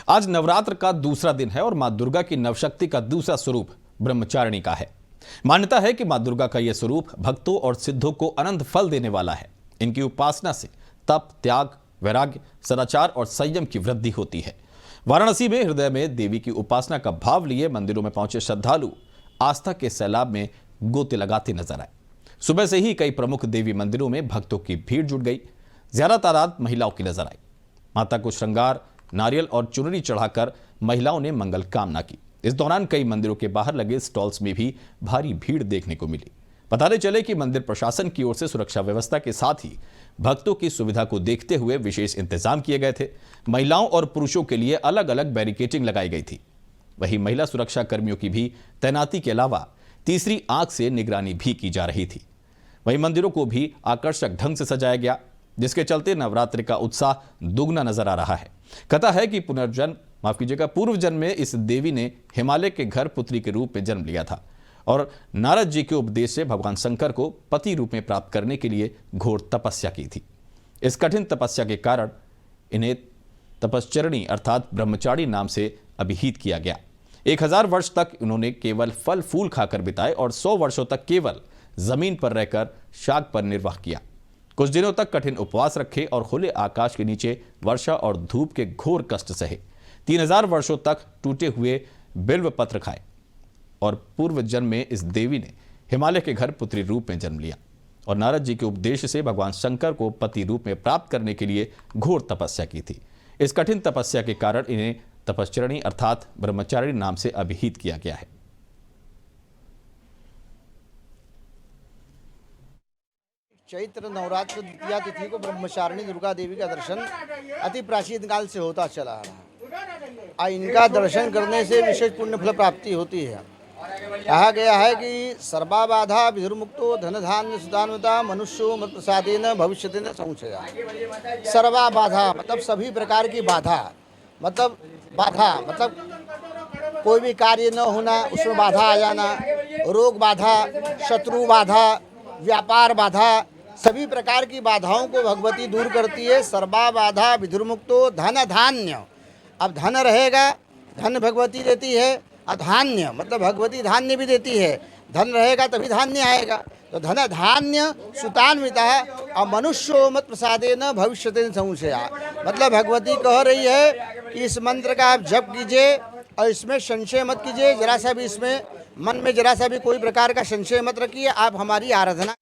आज नवरात्र का दूसरा दिन है और मां दुर्गा की नवशक्ति का दूसरा स्वरूप ब्रह्मचारिणी का है। मान्यता है कि मां दुर्गा का यह स्वरूप भक्तों और सिद्धों को अनंत फल देने वाला है। इनकी उपासना से तप, त्याग, वैराग्य, सदाचार और संयम की वृद्धि होती है। वाराणसी में हृदय में देवी की उपासना का भाव लिए मंदिरों में पहुंचे श्रद्धालु आस्था के सैलाब में गोते लगाते नजर आए। सुबह से ही कई प्रमुख देवी मंदिरों में भक्तों की भीड़ जुट गई। ज्यादा तादाद महिलाओं की नजर आई। माता को श्रृंगार, नारियल और चुनरी चढ़ाकर महिलाओं ने मंगल कामना की। इस दौरान कई मंदिरों के बाहर लगे स्टॉल्स में भी भारी भीड़ देखने को मिली। बताते चले कि मंदिर प्रशासन की ओर से सुरक्षा व्यवस्था के साथ ही भक्तों की सुविधा को देखते हुए विशेष इंतजाम किए गए थे। महिलाओं और पुरुषों के लिए अलग अलग बैरिकेडिंग लगाई गई थी। वहीं महिला सुरक्षा कर्मियों की भी तैनाती के अलावा तीसरी आंख से निगरानी भी की जा रही थी। वहीं मंदिरों को भी आकर्षक ढंग से सजाया गया, जिसके चलते नवरात्रि का उत्साह दुगना नजर आ रहा है। कथा है कि पूर्व जन्म में इस देवी ने हिमालय के घर पुत्री के रूप में जन्म लिया था और नारद जी के उपदेश से भगवान शंकर को पति रूप में प्राप्त करने के लिए घोर तपस्या की थी। इस कठिन तपस्या के कारण इन्हें तपश्चरणी अर्थात ब्रह्मचारी नाम से अभिहित किया गया। 1000 वर्ष तक उन्होंने केवल फल फूल खाकर बिताए और 100 वर्षों तक केवल जमीन पर रहकर शाक पर निर्वाह किया। कुछ दिनों तक कठिन उपवास रखे और खुले आकाश के नीचे वर्षा और धूप के घोर कष्ट सहे। 3000 वर्षों तक टूटे हुए बिल्व पत्र खाए और पूर्व जन्म में इस देवी ने हिमालय के घर पुत्री रूप में जन्म लिया और नारद जी के उपदेश से भगवान शंकर को पति रूप में प्राप्त करने के लिए घोर तपस्या की थी। इस कठिन तपस्या के कारण इन्हें तपश्चरणी अर्थात ब्रह्मचारिणी नाम से अभिहित किया गया है। चैत्र नवरात्र द्वितीया तिथि को ब्रह्मचारिणी दुर्गा देवी का दर्शन अति प्राचीन काल से होता चला आ रहा है। इनका दर्शन करने से विशेष पुण्य फल प्राप्ति होती है। कहा गया है कि सर्वा बाधा विधुर्मुक्तो धन धान्य सुदान्विता मनुष्यो मत प्रसादेन भविष्यति न संशया। सर्वा बाधा मतलब सभी प्रकार की बाधा, मतलब कोई भी कार्य न होना, उसमें बाधा आ जाना, रोग बाधा, शत्रु बाधा, व्यापार बाधा, सभी प्रकार की बाधाओं को भगवती दूर करती है। सर्वा बाधा विधुर्मुक्तो धन धान्य। अब धन रहेगा, धन भगवती देती है, और धान्य मतलब भगवती धान्य भी देती है। धन रहेगा तभी धान्य आएगा, तो धन धान्य सुतान्विता है और मनुष्यो मत प्रसादेन भविष्यति न संशया। मतलब भगवती कह रही है कि इस मंत्र का आप जप कीजिए और इसमें संशय मत कीजिए। जरा सा भी इसमें मन में जरा सा भी कोई प्रकार का संशय मत रखिए। आप हमारी आराधना